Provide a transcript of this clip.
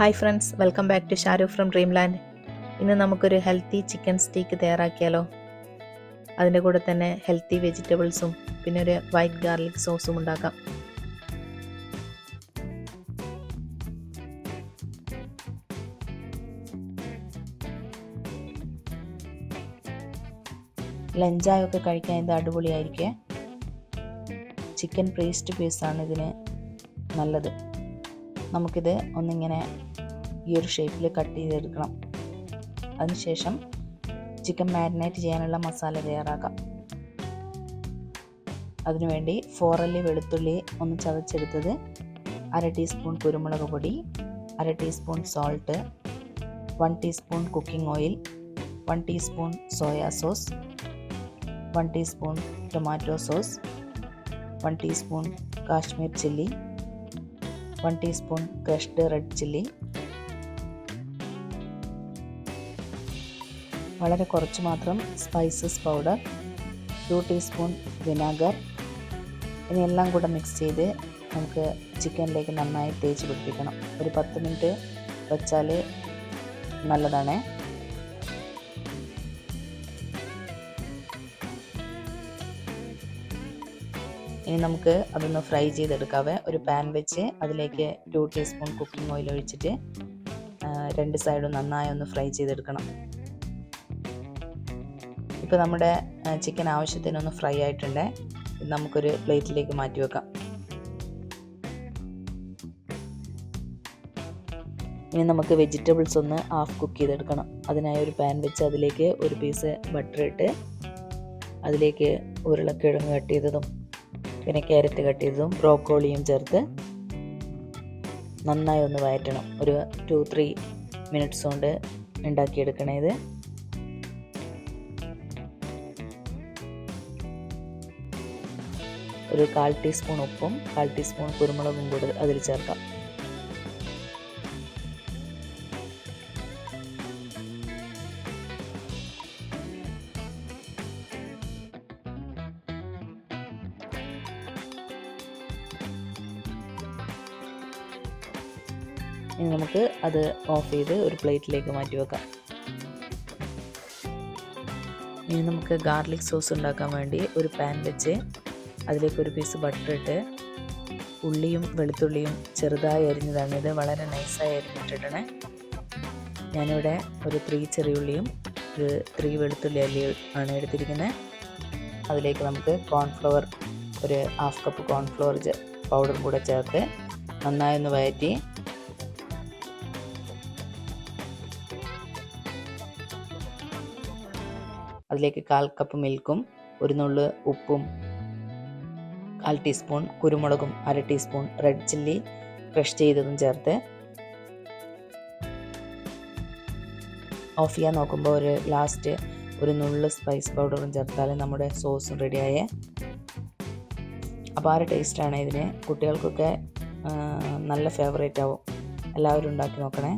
Hi friends, welcome back to Sharu from dreamland. ഇന്ന് നമുക്കൊരു healthy chicken steak തയ്യാറാക്കിയാലോ. അതിൻ്റെ കൂടെ തന്നെ ഹെൽത്തി വെജിറ്റബിൾസും പിന്നെ ഒരു വൈറ്റ് ഗാർലിക് സോസും ഉണ്ടാക്കാം. ലഞ്ചായൊക്കെ കഴിക്കാൻ ഇത് അടിപൊളിയായിരിക്കേ. ചിക്കൻ പേസ്റ്റ് പീസാണ് ഇതിന് നല്ലത്. നമുക്കിത് ഒന്നിങ്ങനെ ഈ ഒരു ഷേപ്പിൽ കട്ട് ചെയ്തെടുക്കണം. അതിനുശേഷം ചിക്കൻ മാരിനേറ്റ് ചെയ്യാനുള്ള മസാല തയ്യാറാക്കാം. അതിനുവേണ്ടി 4 അല്ലി വെളുത്തുള്ളി ഒന്ന് ചതച്ചെടുത്തത്, 1/2 ടീസ്പൂൺ കുരുമുളക് പൊടി, 1/2 teaspoon salt, 1 teaspoon cooking oil, 1 teaspoon soya sauce, 1 teaspoon tomato sauce, 1 teaspoon Kashmir chilli, 1 teaspoon crushed red chilli, വളരെ കുറച്ച് മാത്രം സ്പൈസസ് പൗഡർ, 2 ടീസ്പൂൺ വിനാഗർ. ഇനിയെല്ലാം കൂടെ മിക്സ് ചെയ്ത് നമുക്ക് ചിക്കനിലേക്ക് നന്നായി തേച്ച് പിടിപ്പിക്കണം. ഒരു 10 മിനിറ്റ് വെച്ചാൽ നല്ലതാണ്. ഇനി നമുക്ക് അതൊന്ന് ഫ്രൈ ചെയ്തെടുക്കാവേ. ഒരു പാൻ വെച്ച് അതിലേക്ക് 2 ടീസ്പൂൺ കുക്കിംഗ് ഓയിൽ ഒഴിച്ചിട്ട് 2 സൈഡും നന്നായി ഒന്ന് ഫ്രൈ ചെയ്തെടുക്കണം. ഇപ്പോൾ നമ്മുടെ ചിക്കൻ ആവശ്യത്തിനൊന്ന് ഫ്രൈ ആയിട്ടുണ്ട്. ഇത് നമുക്കൊരു പ്ലേറ്റിലേക്ക് മാറ്റി വെക്കാം. ഇനി നമുക്ക് വെജിറ്റബിൾസ് ഒന്ന് ഹാഫ് കുക്ക് ചെയ്തെടുക്കണം. അതിനായി ഒരു പാൻ വെച്ച് അതിലേക്ക് ഒരു പീസ് ബട്ടർ ഇട്ട് അതിലേക്ക് ഉരുളക്കിഴങ്ങ് കട്ട് ചെയ്തതും പിന്നെ ക്യാരറ്റ് കട്ട് ചെയ്തതും ബ്രോക്കോളിയും ചേർത്ത് നന്നായി ഒന്ന് വഴറ്റണം. ഒരു 2-3 മിനിറ്റ്സ് കൊണ്ട് ഉണ്ടാക്കിയെടുക്കണേ. ഇത് ഒരു 1/4 ടീസ്പൂൺ ഉപ്പും 1/4 ടീസ്പൂൺ കുരുമുളകും കൂടി അതിൽ ചേർക്കാം. ഇനി നമുക്ക് അത് ഓഫ് ചെയ്ത് ഒരു പ്ലേറ്റിലേക്ക് മാറ്റി വെക്കാം. ഇനി നമുക്ക് ഗാർലിക് സോസ് ഉണ്ടാക്കാൻ വേണ്ടി ഒരു പാൻ വെച്ച് അതിലേക്ക് ഒരു പീസ് ബട്ടർ ഇട്ട് ഉള്ളിയും വെളുത്തുള്ളിയും ചെറുതായി അരിഞ്ഞതാണ്. ഇത് വളരെ നൈസായി അരിഞ്ഞിട്ടിടണേ. ഞാനിവിടെ ഒരു 3 ചെറിയുള്ളിയും ഒരു 3 വെളുത്തുള്ളി അല്ലിയും ആണ് എടുത്തിരിക്കുന്നത്. അതിലേക്ക് നമുക്ക് കോൺഫ്ലവർ ഒരു 1/2 കപ്പ് കോൺഫ്ലവർ പൗഡർ കൂടെ ചേർത്ത് നന്നായി ഒന്ന് വഴറ്റി അതിലേക്ക് 1/4 കപ്പ് മിൽക്കും ഒരു നുള്ള് ഉപ്പും 1/4 ടീസ്പൂൺ കുരുമുളകും 1/2 ടീസ്പൂൺ റെഡ് ചില്ലി ക്രഷ് ചെയ്തതും ചേർത്ത് ഓഫ് ചെയ്യാൻ നോക്കുമ്പോൾ ഒരു ലാസ്റ്റ് ഒരു നുള്ള് സ്പൈസ് പൗഡറും ചേർത്താൽ നമ്മുടെ സോസും റെഡിയായേ. അപാര ടേസ്റ്റാണ് ഇതിന്. കുട്ടികൾക്കൊക്കെ നല്ല ഫേവറേറ്റ് ആവും. എല്ലാവരും ഉണ്ടാക്കി നോക്കണേ.